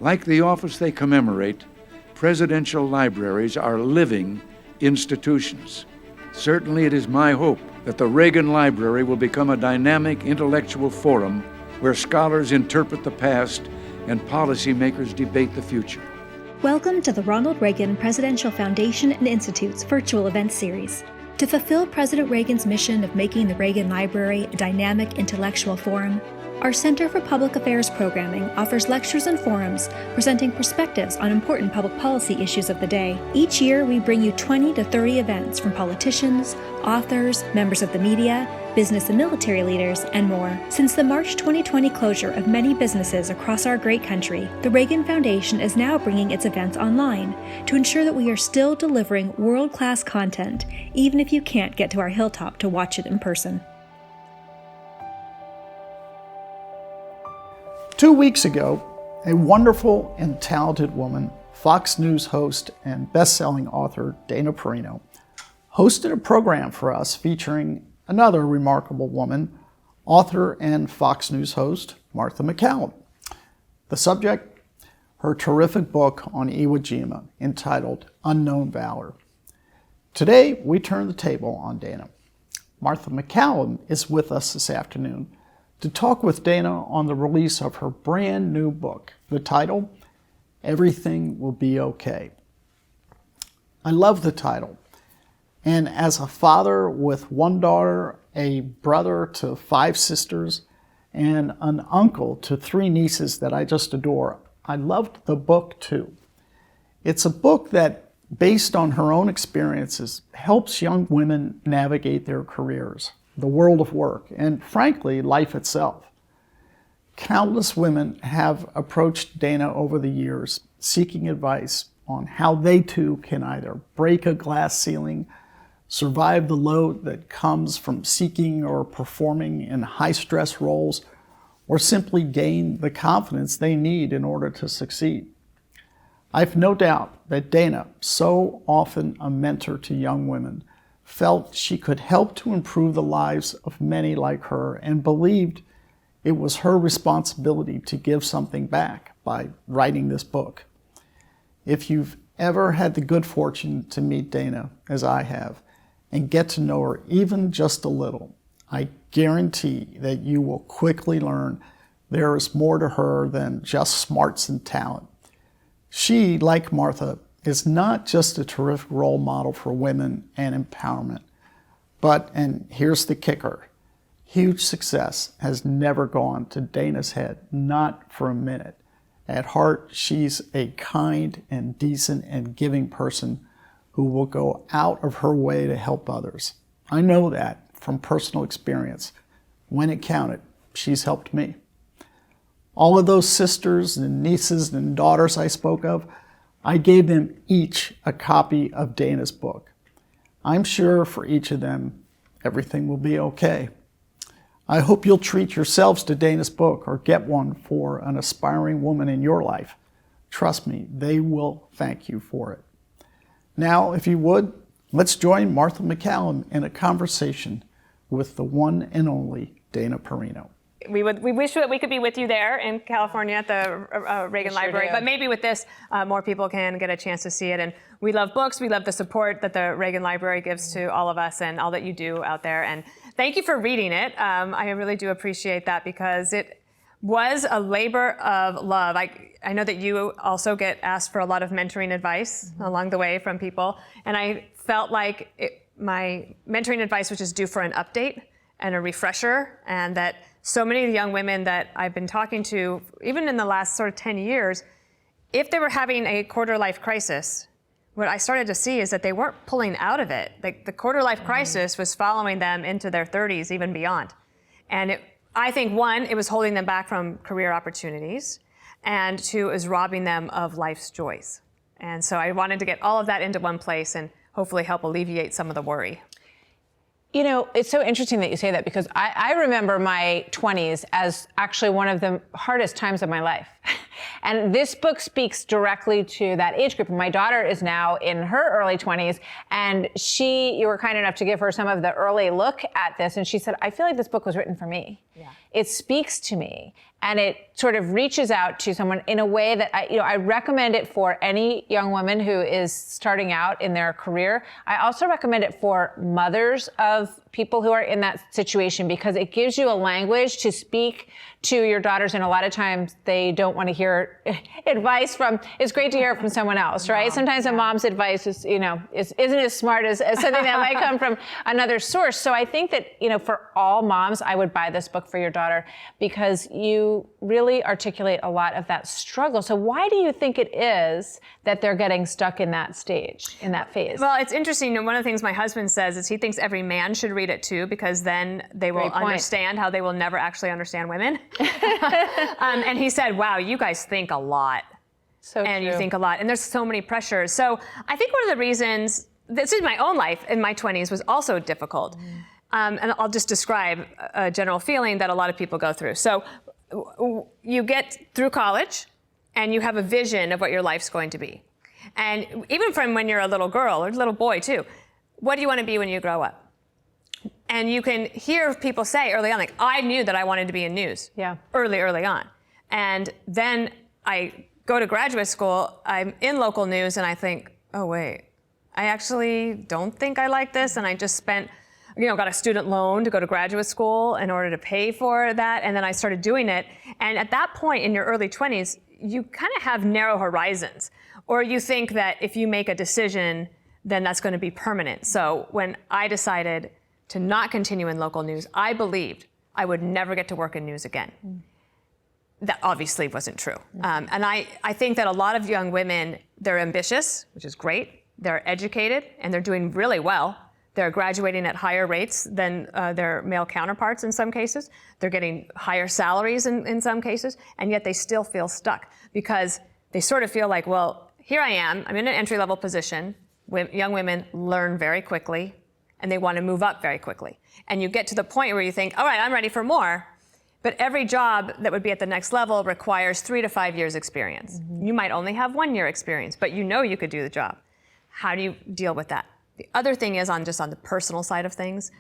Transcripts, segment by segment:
Like the office they commemorate, presidential libraries are living institutions. Certainly it is my hope that the Reagan Library will become a dynamic intellectual forum where scholars interpret the past and policymakers debate the future. Welcome to the Ronald Reagan Presidential Foundation and Institute's virtual event series. To fulfill President Reagan's mission of making the Reagan Library a dynamic intellectual forum, our Center for Public Affairs Programming offers lectures and forums presenting perspectives on important public policy issues of the day. Each year, we bring you 20 to 30 events from politicians, authors, members of the media, business and military leaders, and more. Since the March 2020 closure of many businesses across our great country, the Reagan Foundation is now bringing its events online to ensure that we are still delivering world-class content, even if you can't get to our hilltop to watch it in person. 2 weeks ago, a wonderful and talented woman, Fox News host and best-selling author Dana Perino, hosted a program for us featuring another remarkable woman, author and Fox News host Martha MacCallum. The subject, her terrific book on Iwo Jima entitled Unknown Valor. Today, we turn the table on Dana. Martha MacCallum is with us this afternoon to talk with Dana on the release of her brand new book, the title, Everything Will Be Okay. I love the title, and as a father with one daughter, a brother to 5 sisters, and an uncle to 3 nieces that I just adore, I loved the book too. It's a book that, based on her own experiences, helps young women navigate their careers, the world of work, and frankly, life itself. Countless women have approached Dana over the years seeking advice on how they too can either break a glass ceiling, survive the load that comes from seeking or performing in high-stress roles, or simply gain the confidence they need in order to succeed. I've no doubt that Dana, so often a mentor to young women, felt she could help to improve the lives of many like her and believed it was her responsibility to give something back by writing this book. If you've ever had the good fortune to meet Dana, as I have, and get to know her even just a little, I guarantee that you will quickly learn there is more to her than just smarts and talent. She, like Martha, is not just a terrific role model for women and empowerment, but, and here's the kicker, huge success has never gone to Dana's head, not for a minute. At heart, she's a kind and decent and giving person who will go out of her way to help others. I know that from personal experience. When it counted, she's helped me. All of those sisters and nieces and daughters I spoke of, I gave them each a copy of Dana's book. I'm sure for each of them, everything will be okay. I hope you'll treat yourselves to Dana's book or get one for an aspiring woman in your life. Trust me, they will thank you for it. Now, if you would, let's join Martha MacCallum in a conversation with the one and only Dana Perino. We wish that we could be with you there in California at the Reagan Library, but maybe with this, more people can get a chance to see it. And we love books. We love the support that the Reagan Library gives to all of us and all that you do out there. And thank you for reading it. I really do appreciate that because it was a labor of love. I know that you also get asked for a lot of mentoring advice along the way from people. And I felt like my mentoring advice was just due for an update and a refresher, and that so many of the young women that I've been talking to, even in the last sort of 10 years, if they were having a quarter-life crisis, what I started to see is that they weren't pulling out of it. Like the quarter-life crisis was following them into their 30s, even beyond. And I think, one, it was holding them back from career opportunities, and 2, is robbing them of life's joys. And so I wanted to get all of that into one place and hopefully help alleviate some of the worry. You know, it's so interesting that you say that because I remember my 20s as actually one of the hardest times of my life. And this book speaks directly to that age group. My daughter is now in her early 20s, and you were kind enough to give her some of the early look at this, and she said, I feel like this book was written for me. it speaks to me, and it sort of reaches out to someone in a way that I recommend it for any young woman who is starting out in their career. I also recommend it for mothers of people who are in that situation, because it gives you a language to speak to your daughters, and a lot of times they don't want to hear advice from. It's great to hear it from someone else, right? Sometimes a mom's advice isn't as smart as something that might come from another source. So I think that for all moms, I would buy this book for your daughter, because you really articulate a lot of that struggle. So why do you think it is that they're getting stuck in that stage, in that phase? Well, it's interesting. One of the things my husband says is he thinks every man should read it too, because then they will understand how they will never actually understand women. And he said, wow, you guys think a lot. So and true. You think a lot. And there's so many pressures. So I think one of the reasons, this is my own life in my 20s, was also difficult. And I'll just describe a general feeling that a lot of people go through. So you get through college and you have a vision of what your life's going to be. And even from when you're a little girl or a little boy too, what do you want to be when you grow up? And you can hear people say early on, like, I knew that I wanted to be in news early on. And then I go to graduate school, I'm in local news, and I think, oh, wait, I actually don't think I like this. And I just spent, got a student loan to go to graduate school in order to pay for that. And then I started doing it. And at that point in your early 20s, you kind of have narrow horizons. Or you think that if you make a decision, then that's going to be permanent. So when I decided to not continue in local news, I believed I would never get to work in news again. That obviously wasn't true. And I think that a lot of young women, they're ambitious, which is great. They're educated, and they're doing really well. They're graduating at higher rates than their male counterparts in some cases. They're getting higher salaries in some cases, and yet they still feel stuck because they sort of feel like, well, here I am, I'm in an entry-level position. Young women learn very quickly, and they want to move up very quickly. And you get to the point where you think, all right, I'm ready for more. But every job that would be at the next level requires 3 to 5 years experience. You might only have 1 year experience, but you could do the job. How do you deal with that? The other thing is on the personal side of things,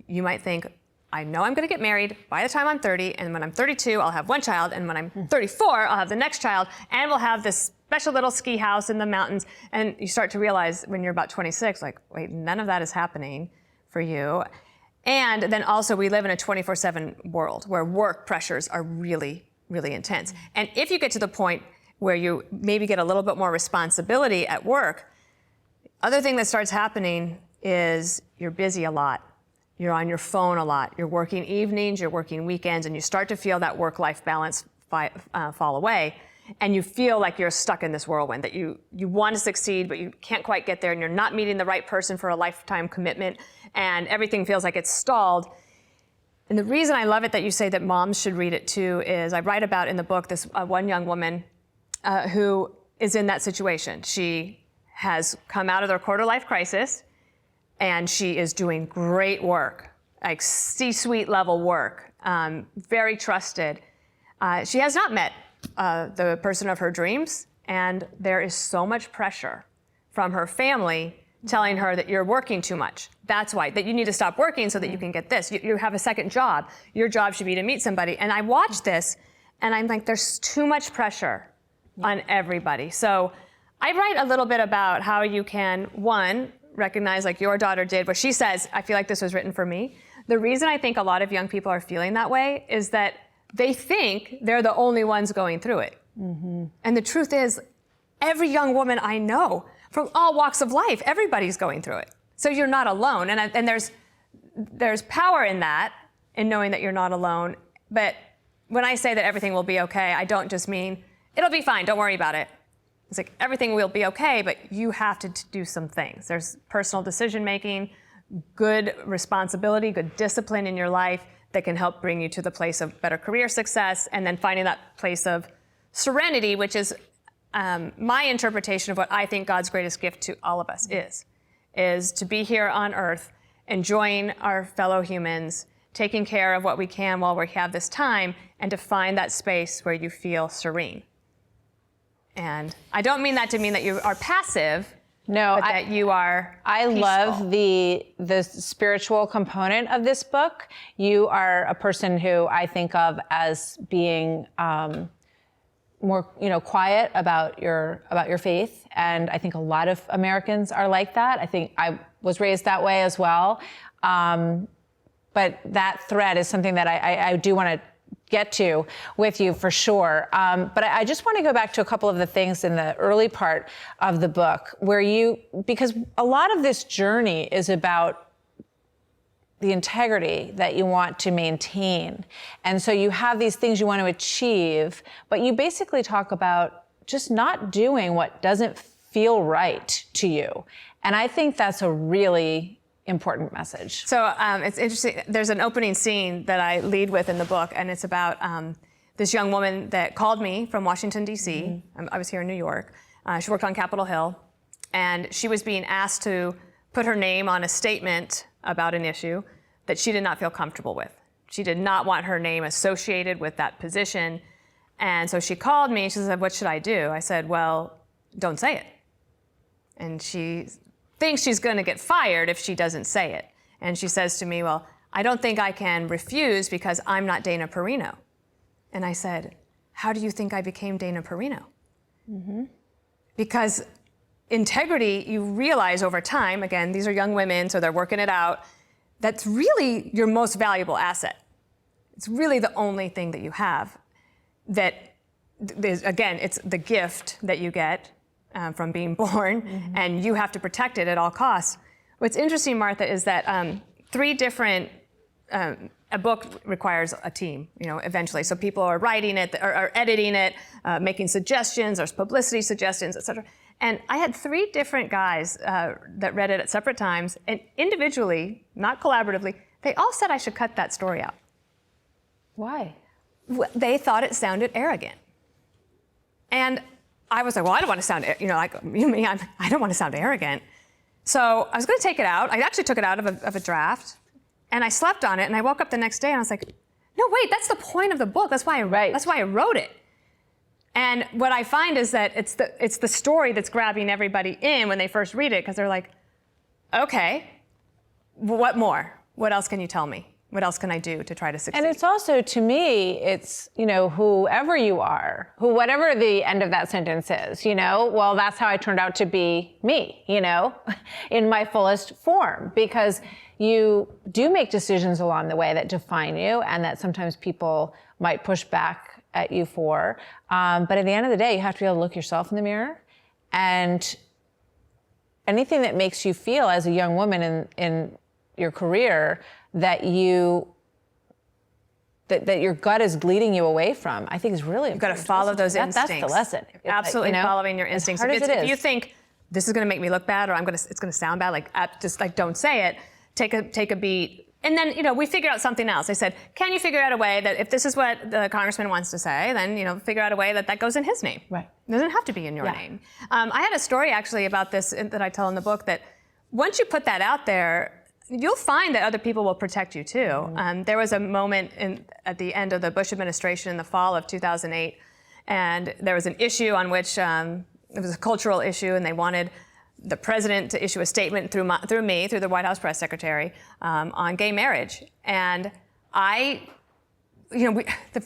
you might think, I know I'm going to get married by the time I'm 30, and when I'm 32, I'll have 1 child, and when I'm 34, I'll have the next child, and we'll have this special little ski house in the mountains. And you start to realize when you're about 26, like, wait, none of that is happening for you. And then also we live in a 24/7 world where work pressures are really, really intense. And if you get to the point where you maybe get a little bit more responsibility at work, the other thing that starts happening is you're busy a lot. You're on your phone a lot. You're working evenings, you're working weekends, and you start to feel that work-life balance fall away. And you feel like you're stuck in this whirlwind, that you want to succeed, but you can't quite get there, and you're not meeting the right person for a lifetime commitment, and everything feels like it's stalled. And the reason I love it that you say that moms should read it too is I write about in the book this one young woman who is in that situation. She has come out of their quarter-life crisis, and she is doing great work, like C-suite level work, very trusted. She has not met the person of her dreams, and there is so much pressure from her family telling her that you're working too much. That's why, that you need to stop working so that you can get this. You have a second job. Your job should be to meet somebody. And I watch this, and I'm like, there's too much pressure on everybody. So I write a little bit about how you can, one, recognize, like your daughter did, where she says, I feel like this was written for me. The reason I think a lot of young people are feeling that way is that they think they're the only ones going through it. And the truth is, every young woman I know from all walks of life, everybody's going through it. So you're not alone. And there's power in that, in knowing that you're not alone. But when I say that everything will be okay, I don't just mean, it'll be fine, don't worry about it. It's like, everything will be okay, but you have to do some things. There's personal decision-making, good responsibility, good discipline in your life that can help bring you to the place of better career success, and then finding that place of serenity, which is my interpretation of what I think God's greatest gift to all of us is to be here on earth, enjoying our fellow humans, taking care of what we can while we have this time, and to find that space where you feel serene. And I don't mean that to mean that you are passive, No, but that you are I peaceful. love the spiritual component of this book. You are a person who I think of as being more, quiet about your faith, and I think a lot of Americans are like that. I think I was raised that way as well, but that thread is something that I do want to get to with you for sure. But I just want to go back to a couple of the things in the early part of the book because a lot of this journey is about the integrity that you want to maintain. And so you have these things you want to achieve, but you basically talk about just not doing what doesn't feel right to you. And I think that's a really important message. So it's interesting. There's an opening scene that I lead with in the book, and it's about this young woman that called me from Washington, D.C. I was here in New York. She worked on Capitol Hill, and she was being asked to put her name on a statement about an issue that she did not feel comfortable with. She did not want her name associated with that position. And so she called me, and she said, "What should I do?" I said, "Well, don't say it." And she thinks she's going to get fired if she doesn't say it. And she says to me, "Well, I don't think I can refuse because I'm not Dana Perino." And I said, "How do you think I became Dana Perino?" Because integrity, you realize over time, again, these are young women, so they're working it out, that's really your most valuable asset. It's really the only thing that you have that, again, it's the gift that you get from being born, and you have to protect it at all costs. What's interesting, Martha, is that a book requires a team, eventually. So people are writing it, or editing it, making suggestions, there's publicity suggestions, et cetera. And I had 3 different guys that read it at separate times, and individually, not collaboratively, they all said I should cut that story out. Why? They thought it sounded arrogant. And I was like, well, I don't want to sound, I don't want to sound arrogant. So I was going to take it out. I actually took it out of a draft, and I slept on it, and I woke up the next day, and I was like, no, wait, that's the point of the book. That's why I wrote it. And what I find is that it's the story that's grabbing everybody in when they first read it, because they're like, okay, what more? What else can you tell me? What else can I do to try to succeed? And it's also, to me, it's, whoever you are, whatever the end of that sentence is, well, that's how I turned out to be me, in my fullest form, because you do make decisions along the way that define you and that sometimes people might push back at you for. But at the end of the day, you have to be able to look yourself in the mirror, and anything that makes you feel as a young woman in your career that your gut is leading you away from, I think is really important. You've got to follow those instincts. That's the lesson. Absolutely, following your instincts. As hard as it is. If you think this is going to make me look bad, or it's going to sound bad, just don't say it. Take a beat. And then, we figured out something else. I said, can you figure out a way that if this is what the congressman wants to say, then, figure out a way that goes in his name. Right. It doesn't have to be in your name. I had a story actually about this that I tell in the book, that once you put that out there, you'll find that other people will protect you too. There was a moment at the end of the Bush administration in the fall of 2008, and there was an issue on which it was a cultural issue, and they wanted the president to issue a statement through me, through the White House press secretary, on gay marriage. And the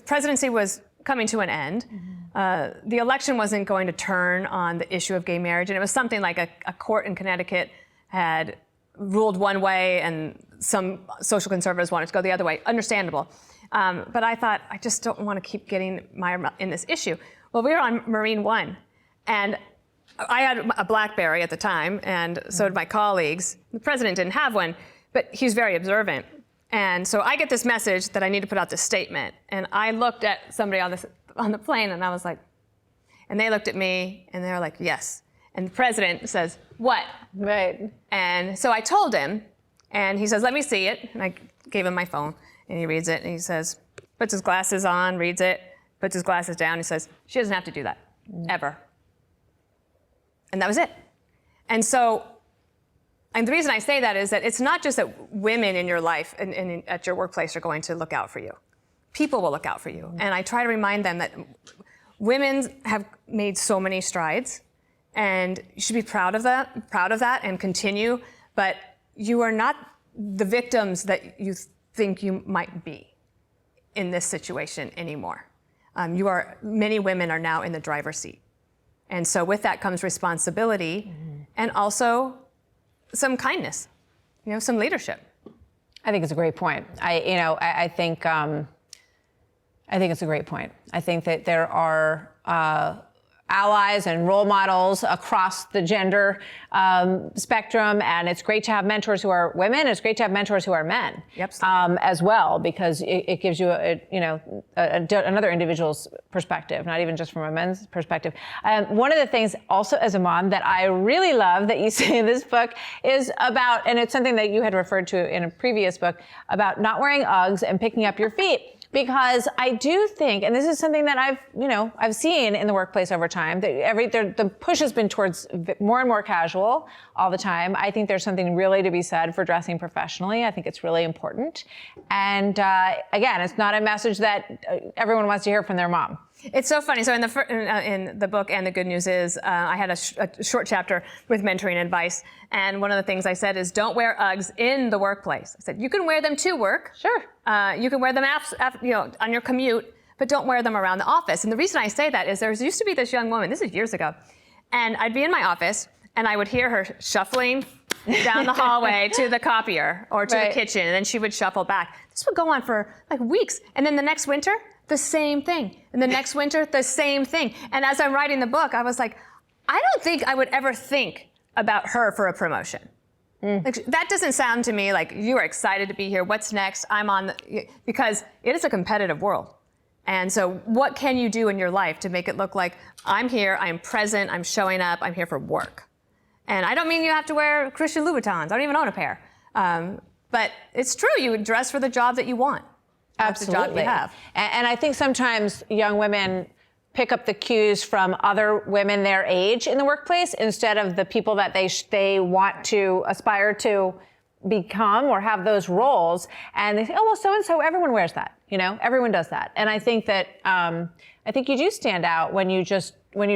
presidency was coming to an end. The election wasn't going to turn on the issue of gay marriage, and it was something like a court in Connecticut had ruled one way and some social conservatives wanted to go the other way. Understandable. But I thought, I just don't want to keep getting in this issue. Well, we were on Marine One, and I had a BlackBerry at the time, and so did my colleagues. The president didn't have one, but he was very observant. And so I get this message that I need to put out this statement. And I looked at somebody on the plane, and I was like, and they looked at me, and they were like, yes. And the president says, what? Right. And so I told him, and he says, let me see it. And I gave him my phone, and he reads it, and he says, puts his glasses on, reads it, puts his glasses down, he says, she doesn't have to do that, ever. And that was it. And so, and the reason I say that is that it's not just that women in your life and at your workplace are going to look out for you. People will look out for you. And I try to remind them that women have made so many strides, And you should be proud of that and continue, but you are not the victims that you think you might be in this situation anymore. Many women are now in the driver's seat. And so with that comes responsibility and also some kindness, some leadership. I think it's a great point. I think it's a great point. I think that there are allies and role models across the gender spectrum, and it's great to have mentors who are women. It's great to have mentors who are men, as well, because it gives you another individual's perspective, not even just from a men's perspective. One of the things also as a mom that I really love that you say in this book is about, and it's something that you had referred to in a previous book, about not wearing Uggs and picking up your feet. Because I do think, and this is something that I've seen in the workplace over time, that the push has been towards more and more casual all the time. I think there's something really to be said for dressing professionally. I think it's really important. And again, it's not a message that everyone wants to hear from their mom. It's so funny. So in the book, and the good news is, I had a short chapter with mentoring advice, and one of the things I said is, don't wear Uggs in the workplace. I said you can wear them to work. Sure. You can wear them on your commute, but don't wear them around the office. And the reason I say that is there used to be this young woman. This is years ago, and I'd be in my office, and I would hear her shuffling down the hallway to the copier or to the kitchen, and then she would shuffle back. This would go on for like weeks, and then the next winter, the same thing. And the next winter, the same thing. And as I'm writing the book, I was like, I don't think I would ever think about her for a promotion. Like, that doesn't sound to me like you are excited to be here. What's next? Because it is a competitive world. And so what can you do in your life to make it look like I'm here, I'm present, I'm showing up, I'm here for work? And I don't mean you have to wear Christian Louboutins. I don't even own a pair. But it's true, you would dress for the job that you want. Absolutely. That's the job you have. And I think sometimes young women pick up the cues from other women their age in the workplace instead of the people that they want to aspire to become or have those roles. And they say, oh, well, so-and-so, everyone wears that. Everyone does that. And I think that, I think you do stand out when you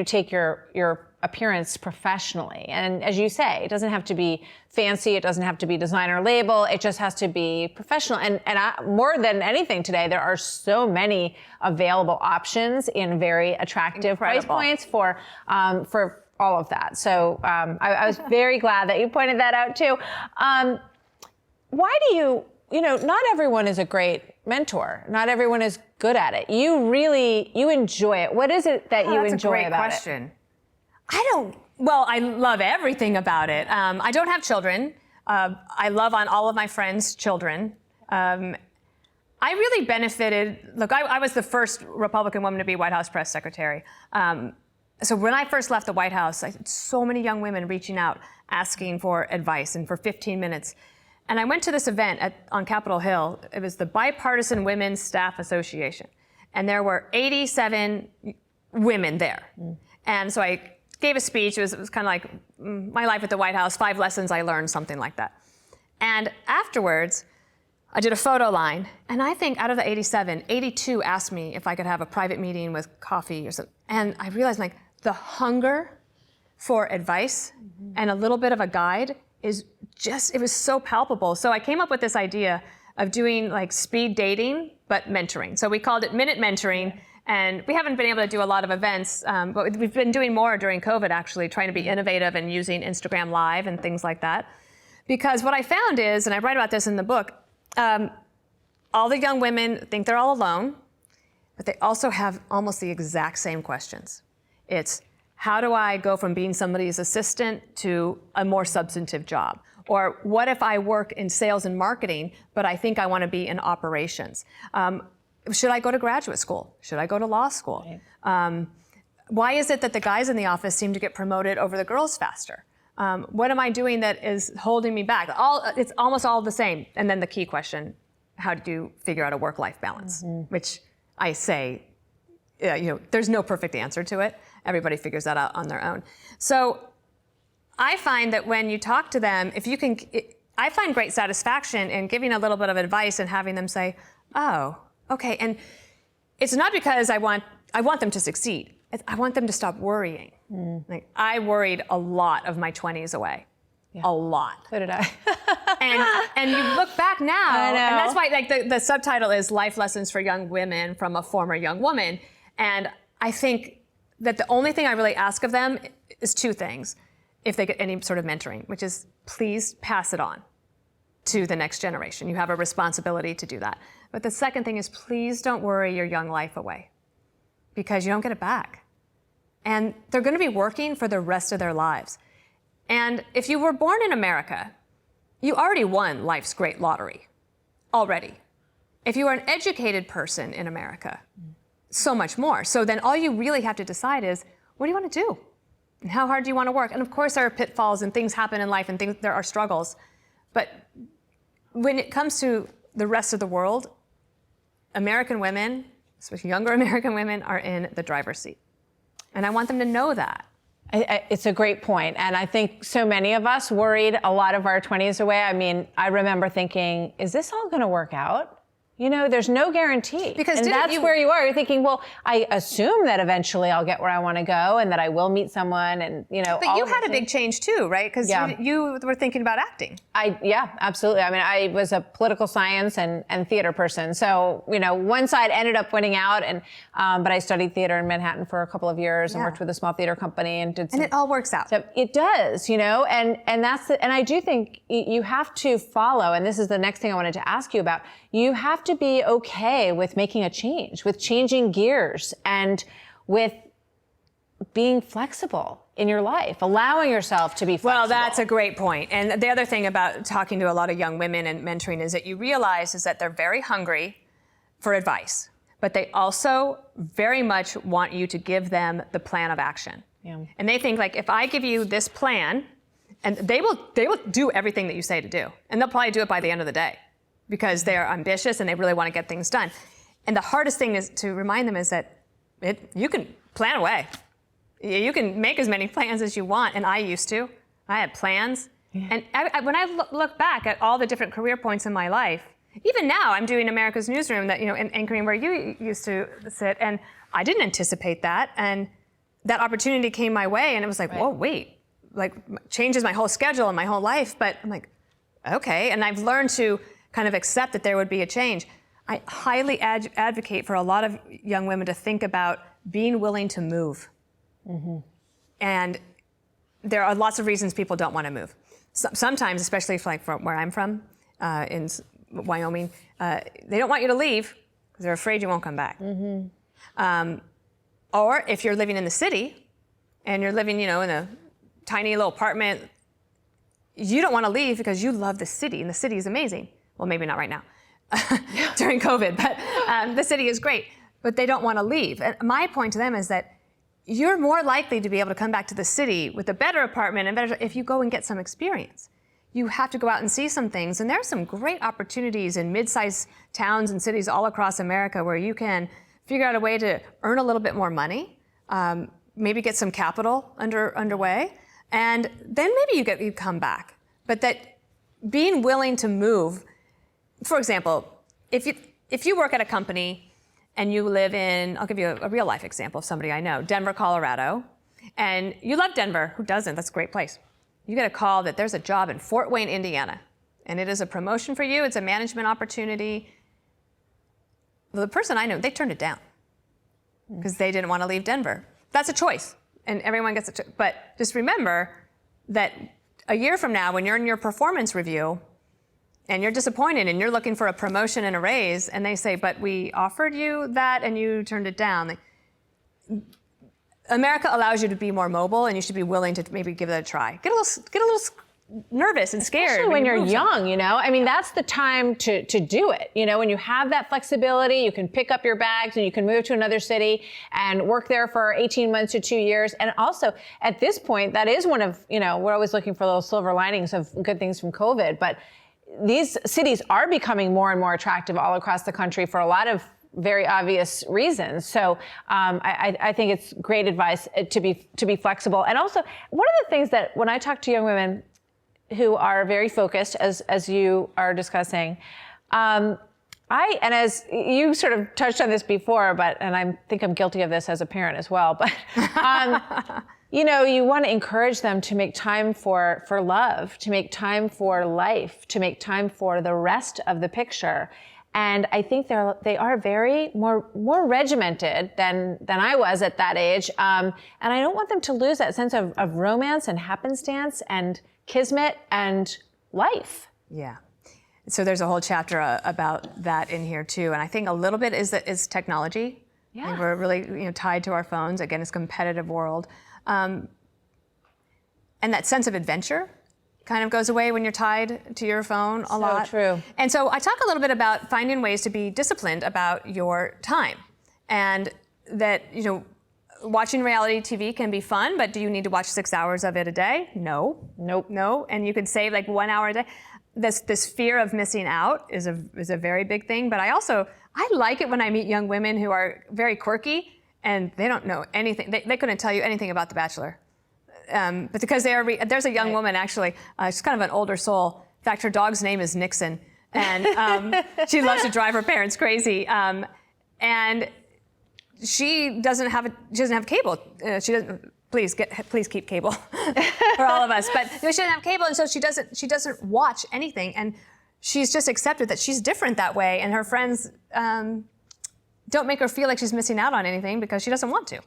take your appearance professionally. And as you say, it doesn't have to be fancy. It doesn't have to be designer label. It just has to be professional. And more than anything today, there are so many available options in very attractive price points for all of that. So I was very glad that you pointed that out too. Why do not everyone is a great mentor. Not everyone is good at it. You enjoy it. What is it that you enjoy about it? That's a great question. I love everything about it. I don't have children. I love on all of my friends' children. I really benefited. Look, I was the first Republican woman to be White House press secretary. So when I first left the White House, I had so many young women reaching out, asking for advice, and for 15 minutes. And I went to this event on Capitol Hill. It was the Bipartisan Women's Staff Association. And there were 87 women there. And so I gave a speech. It was kind of like my life at the White House, 5 lessons I learned, something like that. And afterwards, I did a photo line. And I think out of the 87, 82 asked me if I could have a private meeting with coffee or something. And I realized the hunger for advice and a little bit of a guide it was so palpable. So I came up with this idea of doing like speed dating, but mentoring. So we called it Minute Mentoring. And we haven't been able to do a lot of events, but we've been doing more during COVID, actually, trying to be innovative and using Instagram Live and things like that. Because what I found is, and I write about this in the book, all the young women think they're all alone, but they also have almost the exact same questions. It's, how do I go from being somebody's assistant to a more substantive job? Or what if I work in sales and marketing, but I think I want to be in operations? Should I go to graduate school? Should I go to law school? Right. Why is it that the guys in the office seem to get promoted over the girls faster? What am I doing that is holding me back? It's almost all the same. And then the key question, how do you figure out a work-life balance? Which I say, there's no perfect answer to it. Everybody figures that out on their own. So I find that when you talk to them, I find great satisfaction in giving a little bit of advice and having them say, oh, okay. And it's not because I want them to succeed. I want them to stop worrying. Like, I worried a lot of my 20s away. Yeah. A lot. So did I. and you look back now, I know. and that's why like the subtitle is Life Lessons for Young Women from a Former Young Woman. And I think that the only thing I really ask of them is two things, if they get any sort of mentoring, which is please pass it on to the next generation. You have a responsibility to do that. But the second thing is please don't worry your young life away, because you don't get it back. And they're going to be working for the rest of their lives. And if you were born in America, you already won life's great lottery, already. If you are an educated person in America, so much more. So then all you really have to decide is, what do you want to do? And how hard do you want to work? And of course there are pitfalls and things happen in life and there are struggles. But when it comes to the rest of the world, American women, especially younger American women, are in the driver's seat. And I want them to know that. It's a great point. And I think so many of us worried a lot of our 20s away. I mean, I remember thinking, is this all going to work out? You know, there's no guarantee. Because that's where you are. You're thinking, well, I assume that eventually I'll get where I want to go and that I will meet someone and, you know. But you had a big change too, right? Because you were thinking about acting. Yeah, absolutely. I mean, I was a political science and theater person. So, you know, one side ended up winning out, and but I studied theater in Manhattan for a couple of years and worked with a small theater company and did some. And it all works out. So it does, you know, and that's and I do think you have to follow, and this is the next thing I wanted to ask you about. You have to be okay with making a change, with changing gears, and with being flexible in your life, allowing yourself to be flexible. Well, that's a great point. And the other thing about talking to a lot of young women and mentoring is that you realize is that they're very hungry for advice, but they also very much want you to give them the plan of action. Yeah. And they think, like, if I give you this plan, and they will do everything that you say to do, and they'll probably do it by the end of the day, because they're ambitious and they really want to get things done. And the hardest thing is to remind them is that you can plan away. You can make as many plans as you want, and I used to. I had plans. Yeah. And when I look back at all the different career points in my life, even now I'm doing America's Newsroom, that, you know, anchoring where you used to sit, and I didn't anticipate that, and that opportunity came my way, and it was like, whoa, wait, like changes my whole schedule and my whole life. But I'm like, okay, and I've learned to kind of accept that there would be a change. I highly advocate for a lot of young women to think about being willing to move. Mm-hmm. And there are lots of reasons people don't want to move. Sometimes, especially from where I'm from, in Wyoming, they don't want you to leave because they're afraid you won't come back. Mm-hmm. Or if you're living in the city and you're living, you know, in a tiny little apartment, you don't want to leave because you love the city, and the city is amazing. Well, maybe not right now during COVID, but the city is great, but they don't want to leave. And my point to them is that you're more likely to be able to come back to the city with a better apartment and better if you go and get some experience. You have to go out and see some things, and there are some great opportunities in mid-sized towns and cities all across America where you can figure out a way to earn a little bit more money, maybe get some capital underway, and then maybe you come back. But that being willing to move. For example, if you work at a company and you live in, I'll give you a real life example of somebody I know, Denver, Colorado, and you love Denver. Who doesn't? That's a great place. You get a call that there's a job in Fort Wayne, Indiana, and it is a promotion for you. It's a management opportunity. Well, the person I know, they turned it down because they didn't want to leave Denver. That's a choice, and everyone gets it. But just remember that a year from now, when you're in your performance review, and you're disappointed and you're looking for a promotion and a raise, and they say, but we offered you that and you turned it down. America allows you to be more mobile, and you should be willing to maybe give that a try. Get a little nervous and scared. Especially when you're young, you know? I mean, that's the time to do it. You know, when you have that flexibility, you can pick up your bags and you can move to another city and work there for 18 months to 2 years. And also, at this point, that is one of, you know, we're always looking for those silver linings of good things from COVID, but these cities are becoming more and more attractive all across the country for a lot of very obvious reasons. So I think it's great advice to be flexible. And also, one of the things that when I talk to young women who are very focused, as you are discussing, And as you sort of touched on this before, and I think I'm guilty of this as a parent as well, but you know, you want to encourage them to make time for love, to make time for life, to make time for the rest of the picture. And I think they are very more regimented than I was at that age. And I don't want them to lose that sense of romance and happenstance and kismet and life. Yeah. So there's a whole chapter about that in here too. And I think a little bit is technology. Yeah. I think we're really tied to our phones. Again, it's a competitive world. And that sense of adventure kind of goes away when you're tied to your phone a lot. So true. And so I talk a little bit about finding ways to be disciplined about your time. And that, you know, watching reality TV can be fun, but do you need to watch 6 hours of it a day? No. Nope. No. And you could save like 1 hour a day. This fear of missing out is a very big thing. But I like it when I meet young women who are very quirky and they don't know anything. They couldn't tell you anything about The Bachelor. But because there's a young woman actually, she's kind of an older soul. In fact, her dog's name is Nixon. And she loves to drive her parents crazy. And she doesn't have cable. She doesn't. Please keep cable for all of us. But she doesn't have cable, and so she doesn't watch anything. And she's just accepted that she's different that way. And her friends don't make her feel like she's missing out on anything because she doesn't want to.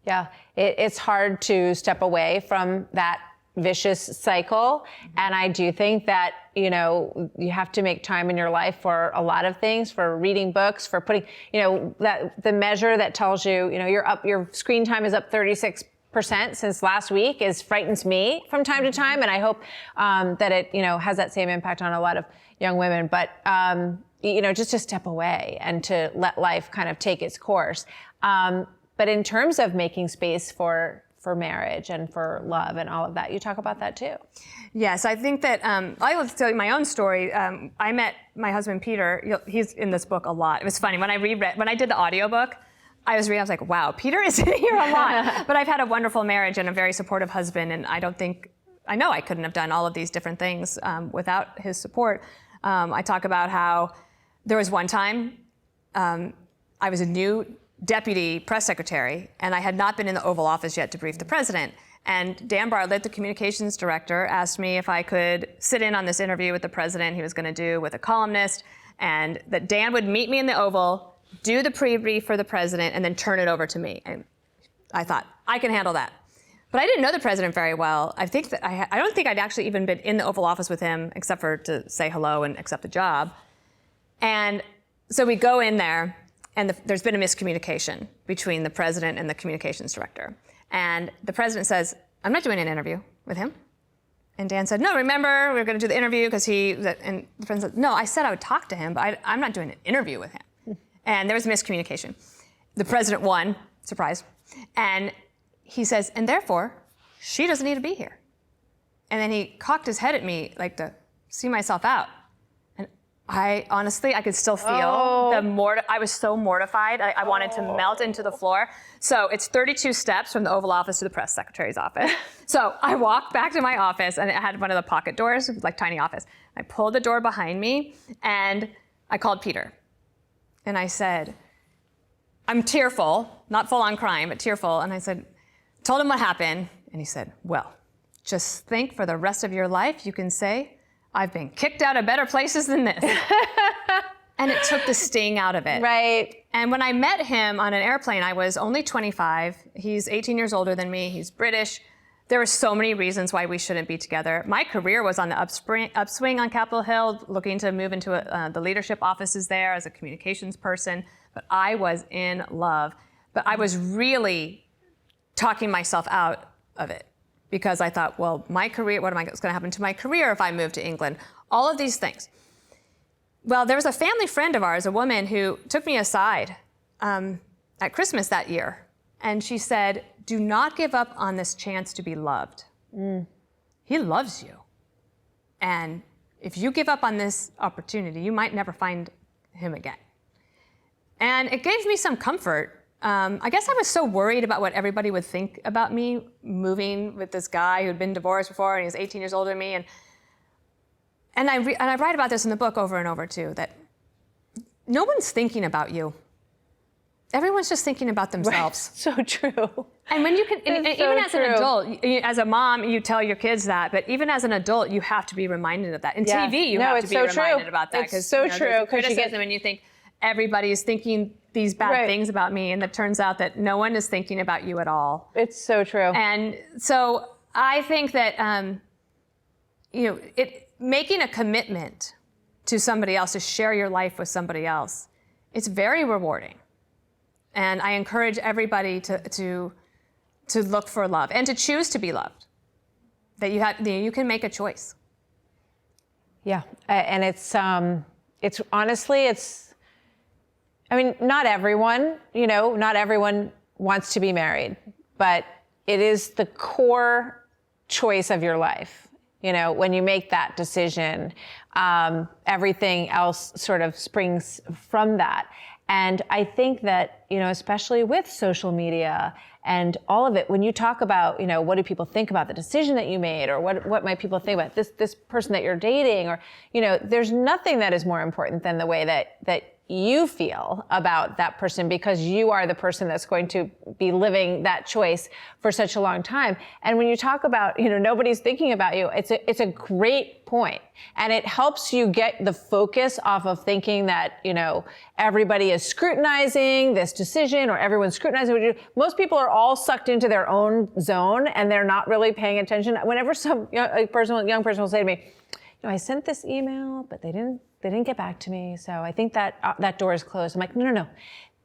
Yeah, it's hard to step away from that vicious cycle. And I do think that, you know, you have to make time in your life for a lot of things, for reading books, for putting, you know, that the measure that tells you, you know, your screen time is up 36% since last week frightens me from time to time. And I hope that it, you know, has that same impact on a lot of young women. But, you know, just to step away and to let life kind of take its course. But in terms of making space for marriage and for love and all of that, you talk about that too. Yes, I think that I will tell you my own story. I met my husband Peter. He's in this book a lot. It was funny when I did the audiobook. I was like, wow, Peter is in here a lot. But I've had a wonderful marriage and a very supportive husband, and I know I couldn't have done all of these different things without his support. I talk about how there was one time I was a new deputy press secretary, and I had not been in the Oval Office yet to brief the president. And Dan Bartlett, the communications director, asked me if I could sit in on this interview with the president he was going to do with a columnist, and that Dan would meet me in the Oval, do the pre-brief for the president, and then turn it over to me. And I thought, I can handle that. But I didn't know the president very well. I don't think I'd actually even been in the Oval Office with him, except for to say hello and accept the job. And so we go in there, and there's been a miscommunication between the president and the communications director. And the president says, I'm not doing an interview with him. And Dan said, no, remember, we were going to do the interview because and the president said, no, I said I would talk to him, but I'm not doing an interview with him. And there was miscommunication. The president won, surprise. And he says, and therefore, she doesn't need to be here. And then he cocked his head at me like to see myself out. I could still feel I was so mortified. I wanted to melt into the floor. So it's 32 steps from the Oval Office to the press secretary's office. So I walked back to my office, and it had one of the pocket doors, like tiny office. I pulled the door behind me, and I called Peter. And I said, I'm tearful, not full on crying, but tearful. And I told him what happened. And he said, well, just think for the rest of your life, you can say, I've been kicked out of better places than this. And it took the sting out of it. Right. And when I met him on an airplane, I was only 25. He's 18 years older than me. He's British. There were so many reasons why we shouldn't be together. My career was on the upswing on Capitol Hill, looking to move into the leadership offices there as a communications person. But I was in love. But I was really talking myself out of it. Because I thought, well, my career, what's going to happen to my career if I move to England? All of these things. Well, there was a family friend of ours, a woman who took me aside at Christmas that year. And she said, do not give up on this chance to be loved. He loves you. And if you give up on this opportunity, you might never find him again. And it gave me some comfort. I guess I was so worried about what everybody would think about me moving with this guy who had been divorced before, and he was 18 years older than me. And I write about this in the book over and over too, that no one's thinking about you. Everyone's just thinking about themselves. Right. So true. And when you can, and even as an adult, as a mom, you tell your kids that, but even as an adult, you have to be reminded of that. In TV, you have to be reminded about that. It's so true. Because criticism, and you think everybody is thinking these bad things about me, and it turns out that no one is thinking about you at all. It's so true. And so I think that, making a commitment to somebody else, to share your life with somebody else, it's very rewarding. And I encourage everybody to look for love and to choose to be loved. That you can make a choice. Yeah, and it's honestly, I mean, not everyone wants to be married, but it is the core choice of your life. When you make that decision, everything else sort of springs from that. And I think that, especially with social media and all of it, when you talk about, what do people think about the decision that you made, or what might people think about this person that you're dating, or, there's nothing that is more important than the way that you feel about that person, because you are the person that's going to be living that choice for such a long time. And when you talk about, nobody's thinking about you, it's a great point. And it helps you get the focus off of thinking that, everybody is scrutinizing this decision, or everyone's scrutinizing what you do. Most people are all sucked into their own zone, and they're not really paying attention. Whenever some young person will say to me, I sent this email, but they didn't get back to me, so I think that door is closed. I'm like, no.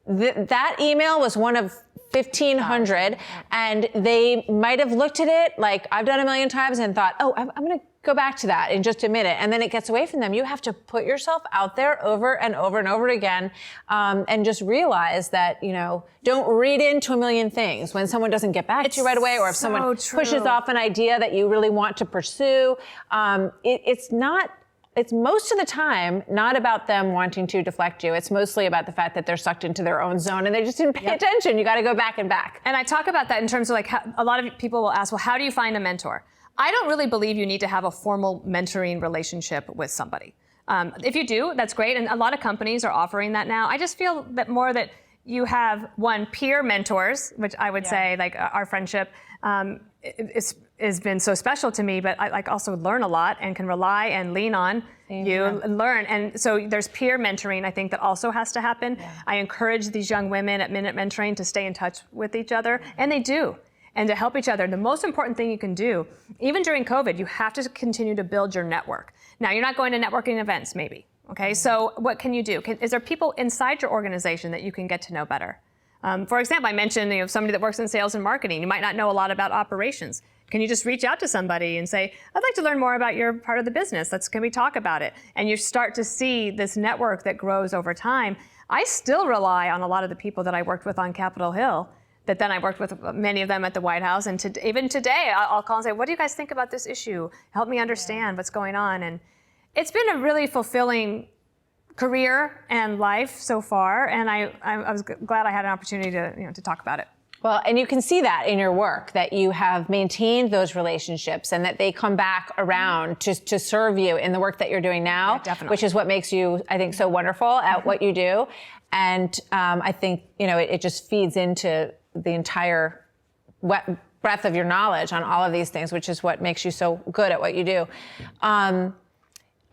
That email was one of 1,500, and they might have looked at it like I've done a million times and thought, I'm going to go back to that in just a minute, and then it gets away from them. You have to put yourself out there over and over and over again, and just realize that, don't read into a million things when someone doesn't get back to you right away, or if someone pushes off an idea that you really want to pursue. It's most of the time not about them wanting to deflect you. It's mostly about the fact that they're sucked into their own zone and they just didn't pay attention. You got to go back and back. And I talk about that in terms of a lot of people will ask, well, how do you find a mentor? I don't really believe you need to have a formal mentoring relationship with somebody. If you do, that's great. And a lot of companies are offering that now. I just feel that you have peer mentors, which I would say our friendship has been so special to me, but I also learn a lot and can rely and lean on and learn. And so there's peer mentoring, I think, that also has to happen. Yeah. I encourage these young women at Minute Mentoring to stay in touch with each other, and they do, and to help each other. The most important thing you can do, even during COVID, you have to continue to build your network. Now, you're not going to networking events, maybe. Okay, so what can you do? Is there people inside your organization that you can get to know better? For example, I mentioned somebody that works in sales and marketing. You might not know a lot about operations. Can you just reach out to somebody and say, I'd like to learn more about your part of the business. Can we talk about it? And you start to see this network that grows over time. I still rely on a lot of the people that I worked with on Capitol Hill, that then I worked with many of them at the White House. And even today, I'll call and say, what do you guys think about this issue? Help me understand what's going on. And it's been a really fulfilling career and life so far, and I was glad I had an opportunity to talk about it. Well, and you can see that in your work, that you have maintained those relationships and that they come back around to serve you in the work that you're doing now, which is what makes you, I think, so wonderful at what you do. And I think, it just feeds into the entire breadth of your knowledge on all of these things, which is what makes you so good at what you do.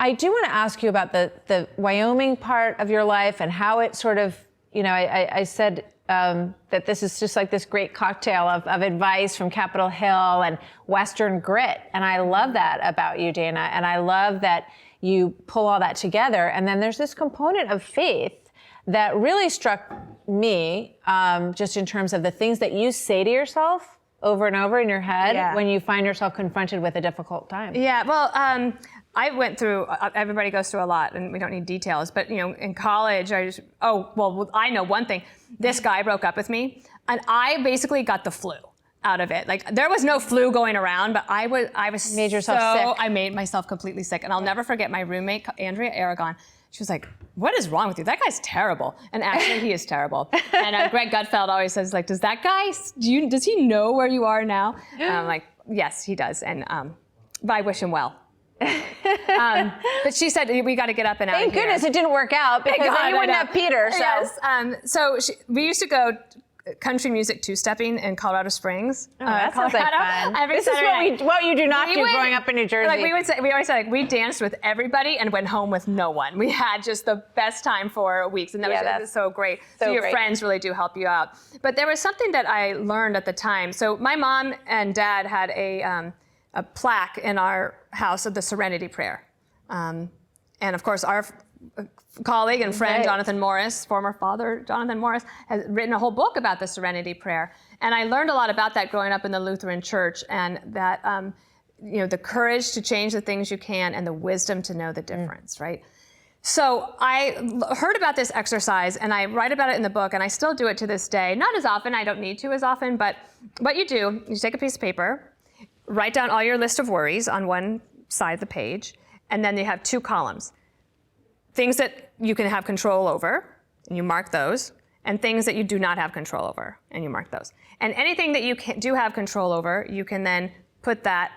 I do want to ask you about the Wyoming part of your life and how it sort of, I said that this is just like this great cocktail of advice from Capitol Hill and Western grit. And I love that about you, Dana. And I love that you pull all that together. And then there's this component of faith that really struck me, just in terms of the things that you say to yourself over and over in your head when you find yourself confronted with a difficult time. Yeah, well, I went through, everybody goes through a lot, and we don't need details, but in college, I know one thing. This guy broke up with me, and I basically got the flu out of it. There was no flu going around, but I was made yourself sick. I made myself completely sick, and I'll never forget my roommate, Andrea Aragon. She was like, what is wrong with you? That guy's terrible. And actually, he is terrible. And Greg Gutfeld always says, does that guy, does he know where you are now? And I'm like, yes, he does. And but I wish him well. But she said, we got to get up and out Thank of here. goodness it didn't work out, because then you wouldn't have Peter. So. Yes. We used to go country music two-stepping in Colorado Springs. Oh, that sounds like fun. This is what you do not do growing up in New Jersey. We always say we danced with everybody and went home with no one. We had just the best time for weeks, and that was so great. So your friends really do help you out. But there was something that I learned at the time. So my mom and dad had a plaque in our house of the Serenity Prayer. And of course, our colleague and friend, Jonathan Morris, former father Jonathan Morris, has written a whole book about the Serenity Prayer. And I learned a lot about that growing up in the Lutheran Church, and that, the courage to change the things you can and the wisdom to know the difference, right? So I heard about this exercise, and I write about it in the book, and I still do it to this day. Not as often, I don't need to as often, but what you do, you take a piece of paper, write down all your list of worries on one side of the page, and then you have two columns. Things that you can have control over, and you mark those, and things that you do not have control over, and you mark those. And anything that you do have control over, you can then put that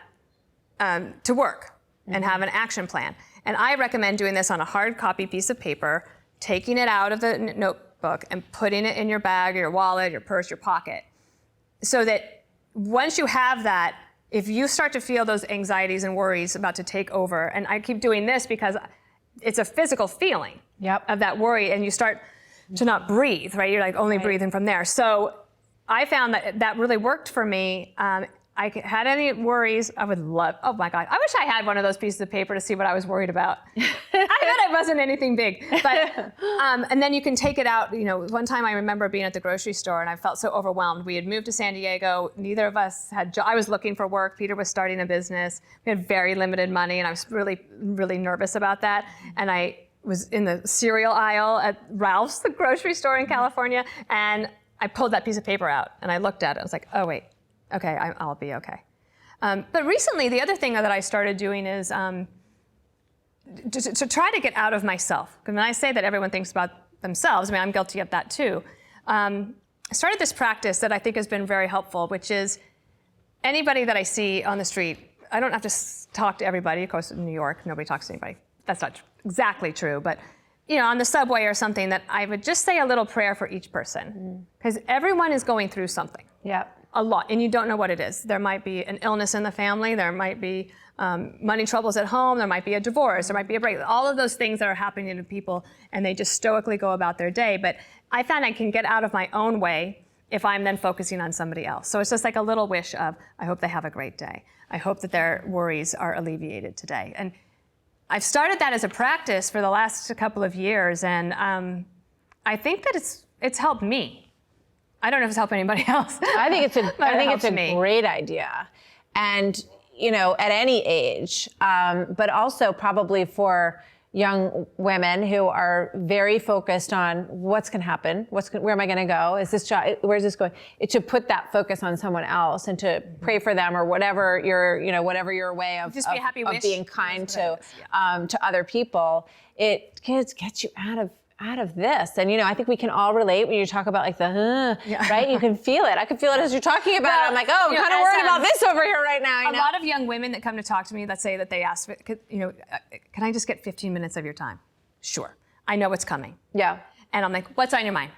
to work and have an action plan. And I recommend doing this on a hard copy piece of paper, taking it out of the notebook and putting it in your bag, or your wallet, your purse, your pocket, so that once you have that, if you start to feel those anxieties and worries about to take over, and I keep doing this because it's a physical feeling of that worry, and you start to not breathe, right? You're like only breathing from there. So I found that really worked for me. I had any worries, I would love, oh my God, I wish I had one of those pieces of paper to see what I was worried about. I bet it wasn't anything big. But, and then you can take it out. One time I remember being at the grocery store, and I felt so overwhelmed. We had moved to San Diego. Neither of us had, I was looking for work. Peter was starting a business. We had very limited money, and I was really, really nervous about that. And I was in the cereal aisle at Ralph's, the grocery store in California, and I pulled that piece of paper out, and I looked at it. I was like, oh, wait. Okay, I'll be okay. But recently, the other thing that I started doing is to try to get out of myself. Because when I say that everyone thinks about themselves, I'm guilty of that too. I started this practice that I think has been very helpful, which is anybody that I see on the street, I don't have to talk to everybody. Of course, in New York, nobody talks to anybody. That's not exactly true, but on the subway or something, that I would just say a little prayer for each person. Because everyone is going through something. Yeah. A lot, and you don't know what it is. There might be an illness in the family, there might be money troubles at home, there might be a divorce, there might be a break, all of those things that are happening to people, and they just stoically go about their day. But I found I can get out of my own way if I'm then focusing on somebody else. So it's just like a little wish of, I hope they have a great day. I hope that their worries are alleviated today. And I've started that as a practice for the last couple of years, and I think that it's helped me. I don't know if it's helped anybody else. I think it's a great idea. And, at any age, but also probably for young women who are very focused on what's going to happen, where am I going to go? Is this job, where's this going? To put that focus on someone else and to pray for them, or whatever your way of being kind to other people. It gets you out of this. And, I think we can all relate when you talk about right? You can feel it. I can feel it as you're talking about it. I'm like, I'm kind of worried about this over here right now. A lot of young women that come to talk to me, let's say that they ask, can I just get 15 minutes of your time? Sure. I know what's coming. Yeah. And I'm like, what's on your mind?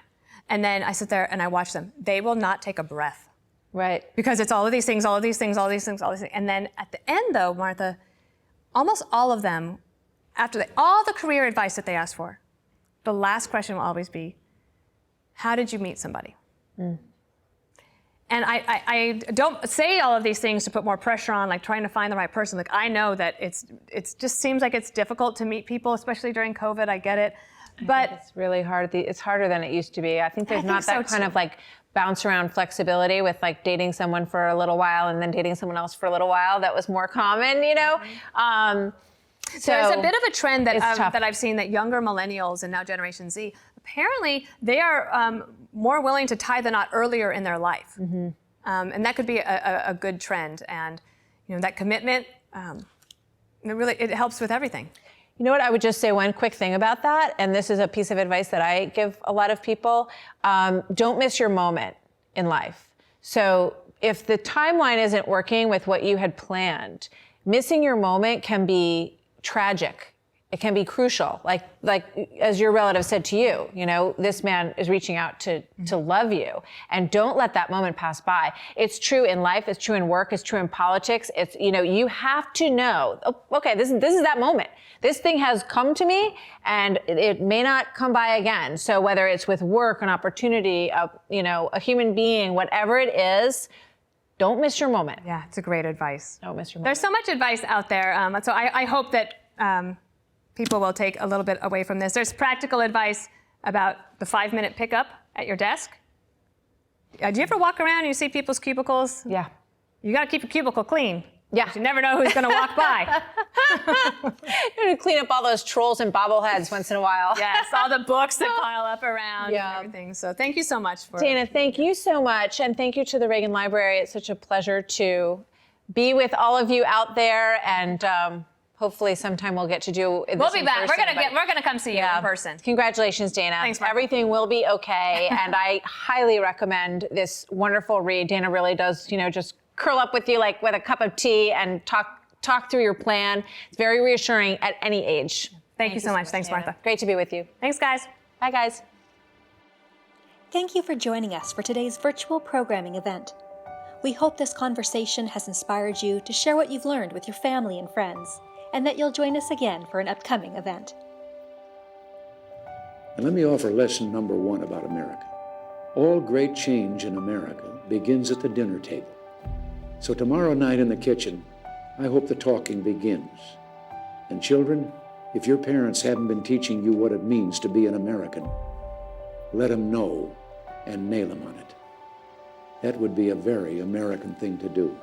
And then I sit there and I watch them. They will not take a breath. Right. Because it's all of these things, all of these things, all of these things, all of these things. And then at the end, though, Martha, almost all of them, after all the career advice that they asked for, the last question will always be, how did you meet somebody? And I don't say all of these things to put more pressure on, like trying to find the right person. Like, I know that it just seems like it's difficult to meet people, especially during COVID. I get it. But it's really hard. It's harder than it used to be. I think there's not that kind of like bounce around flexibility with like dating someone for a little while and then dating someone else for a little while. That was more common, So there's a bit of a trend that I've seen, that younger millennials and now Generation Z, apparently they are more willing to tie the knot earlier in their life. And that could be a good trend. And that commitment, it helps with everything. You know what, I would just say one quick thing about that, and this is a piece of advice that I give a lot of people. Don't miss your moment in life. So if the timeline isn't working with what you had planned, missing your moment can be tragic. It can be crucial. Like as your relative said to you, you know, this man is reaching out to love you, and don't let that moment pass by. It's true in life. It's true in work. It's true in politics. It's, you know, you have to know, oh, okay, this is that moment. This thing has come to me, and it may not come by again. So whether it's with work, an opportunity, you know, a human being, whatever it is, don't miss your moment. Yeah, it's a great advice. Don't miss your moment. There's so much advice out there. So I hope that people will take a little bit away from this. There's practical advice about the 5-minute pickup at your desk. Do you ever walk around and you see people's cubicles? Yeah. You got to keep your cubicle clean. Yeah. You never know who's going to walk by. You're going to clean up all those trolls and bobbleheads once in a while. Yes, all the books that pile up around and everything. So thank you so much for... Dana, thank you so much. And thank you to the Reagan Library. It's such a pleasure to be with all of you out there. And hopefully sometime we'll get to do this. We'll be back. We're gonna come see you in person. Congratulations, Dana. Thanks, Martha. Everything will be okay. And I highly recommend this wonderful read. Dana really does, you know, just curl up with you like with a cup of tea and talk through your plan. It's very reassuring at any age. Thank you so much. Thanks, Dana. Martha. Great to be with you. Thanks, guys. Bye, guys. Thank you for joining us for today's virtual programming event. We hope this conversation has inspired you to share what you've learned with your family and friends, and that you'll join us again for an upcoming event. And let me offer lesson number 1 about America. All great change in America begins at the dinner table. So tomorrow night in the kitchen, I hope the talking begins. And children, if your parents haven't been teaching you what it means to be an American, let them know and nail them on it. That would be a very American thing to do.